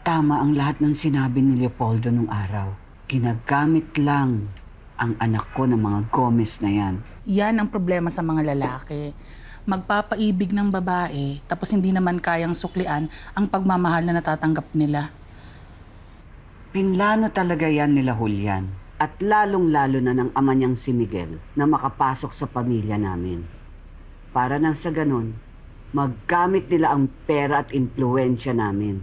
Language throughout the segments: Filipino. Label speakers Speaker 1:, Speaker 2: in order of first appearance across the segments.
Speaker 1: Tama ang lahat ng sinabi ni Leopoldo nung araw. Ginagamit lang ang anak ko ng mga Gomez na yan.
Speaker 2: Yan ang problema sa mga lalaki. Magpapaibig ng babae, tapos hindi naman kayang suklian ang pagmamahal na natatanggap nila.
Speaker 1: Pinlano talaga yan nila Julian. At lalong-lalo na ng ama niyang si Miguel na makapasok sa pamilya namin. Para nang sa ganun, maggamit nila ang pera at impluensya namin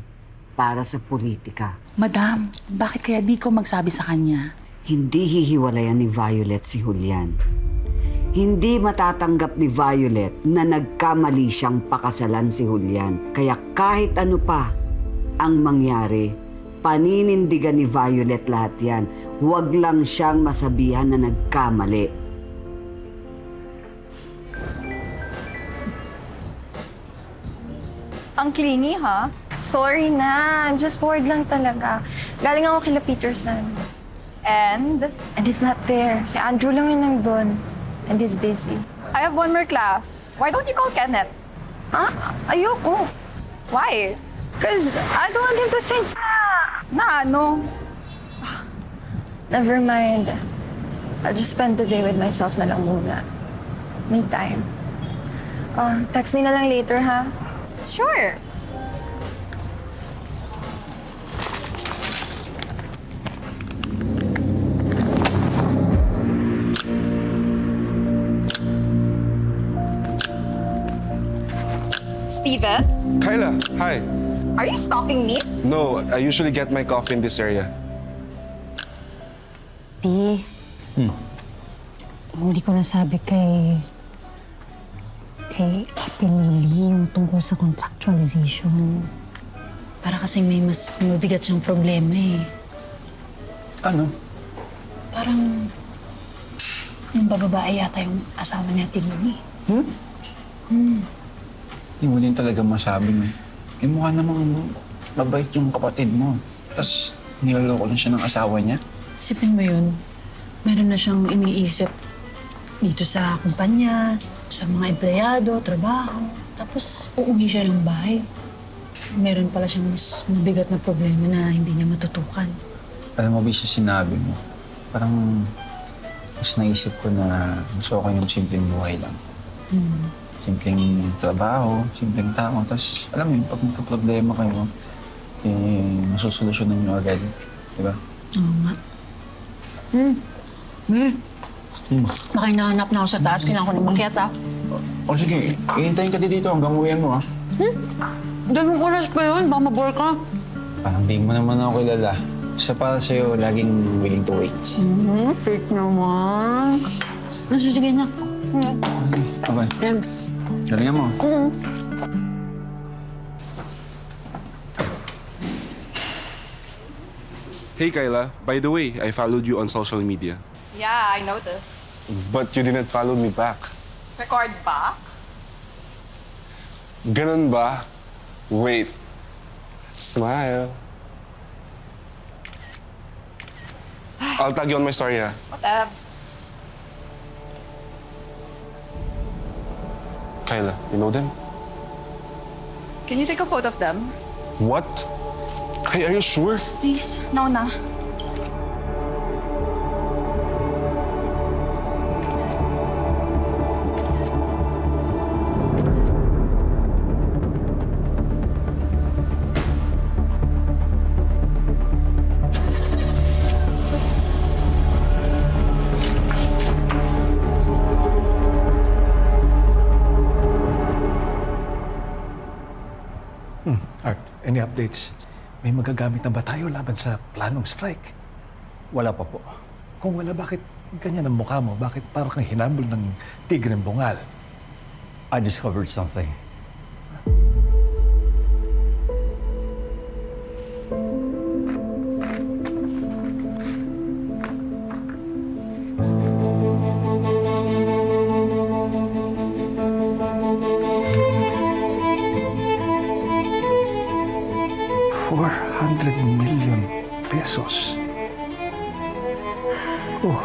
Speaker 1: para sa politika.
Speaker 2: Madam, bakit kaya di ko magsabi sa kanya?
Speaker 1: Hindi hihiwalayan ni Violet si Julian. Hindi matatanggap ni Violet na nagkamali siyang pakasalan si Julian. Kaya kahit ano pa ang mangyari, paninindigan ni Violet lahat yan. Huwag lang siyang masabihan na nagkamali.
Speaker 3: Ang clingy, ha? Sorry na. I'm just bored lang talaga. Galing ako kila Peterson. And he's not there. Si Andrew lang yun nandun. And he's busy.
Speaker 4: I have one more class. Why don't you call Kenneth?
Speaker 3: Ha? Ayoko.
Speaker 4: Why?
Speaker 3: Because I don't want him to think
Speaker 4: Na ano?
Speaker 3: Never mind. I'll just spend the day with myself na lang muna. Me time. Text me na lang later, ha?
Speaker 4: Sure. Steven,
Speaker 5: Kyla, hi.
Speaker 4: are you stalking me?
Speaker 5: No, I usually get my coffee in this area.
Speaker 6: Di, hindi ko nasabi kay Ate Lily yung tungkol sa contractualization. Para kasing may mas mabigat siyang problema eh.
Speaker 7: Ano?
Speaker 6: Parang yung bababae yata yung asawa ni Ate Lily.
Speaker 7: Hindi mo din talaga masabi mo. Eh, mukha namang mabait yung kapatid mo. Tapos, niloloko lang siya ng asawa niya.
Speaker 6: Isipin mo yun, meron na siyang iniisip dito sa kumpanya, sa mga empleyado, trabaho. Tapos, uuwi siya ng bahay. Meron pala siyang mas mabigat na problema na hindi niya matutukan.
Speaker 7: Alam mo, Bisa, sinabi mo. Parang, mas naisip ko na gusto ko yung simpleng buhay lang. Simpleng trabaho, simpleng tao. Tapos, alam mo yun, pag magka-problema kayo, eh, masusolusyonan nyo agad. Diba?
Speaker 6: Oo nga. Baka hinahanap na ako sa taas. Kailangan ko na makiat, ah.
Speaker 7: O sige, ihintayin ka dito hanggang uwian mo, ha?
Speaker 6: Daming oras pa yun. Baka mabore ka.
Speaker 7: Parang di mo naman ako kilala. Sa para sa'yo, laging willing to wait.
Speaker 6: Sweet naman. Sige na.
Speaker 7: Okay.
Speaker 6: Yan.
Speaker 7: Galingan mo.
Speaker 5: Hey, Kyla. By the way, I followed you on social media.
Speaker 4: Yeah, I noticed.
Speaker 5: But you didn't follow me back.
Speaker 4: Record back?
Speaker 5: Ganun ba? Wait. Smile. I'll tag you on my story, ha?
Speaker 4: What else?
Speaker 5: Kyla, you know them?
Speaker 4: Can you take a photo of them?
Speaker 5: What? Hey, are you sure?
Speaker 4: Please, no na.
Speaker 8: Art, any updates? May magagamit na ba tayo laban sa planong strike?
Speaker 9: Wala pa po.
Speaker 8: Kung wala, bakit ganyan ang mukha mo? Bakit parang kang hinambol ng tigreng bungal?
Speaker 9: I discovered something.
Speaker 8: $400 million pesos. Oh,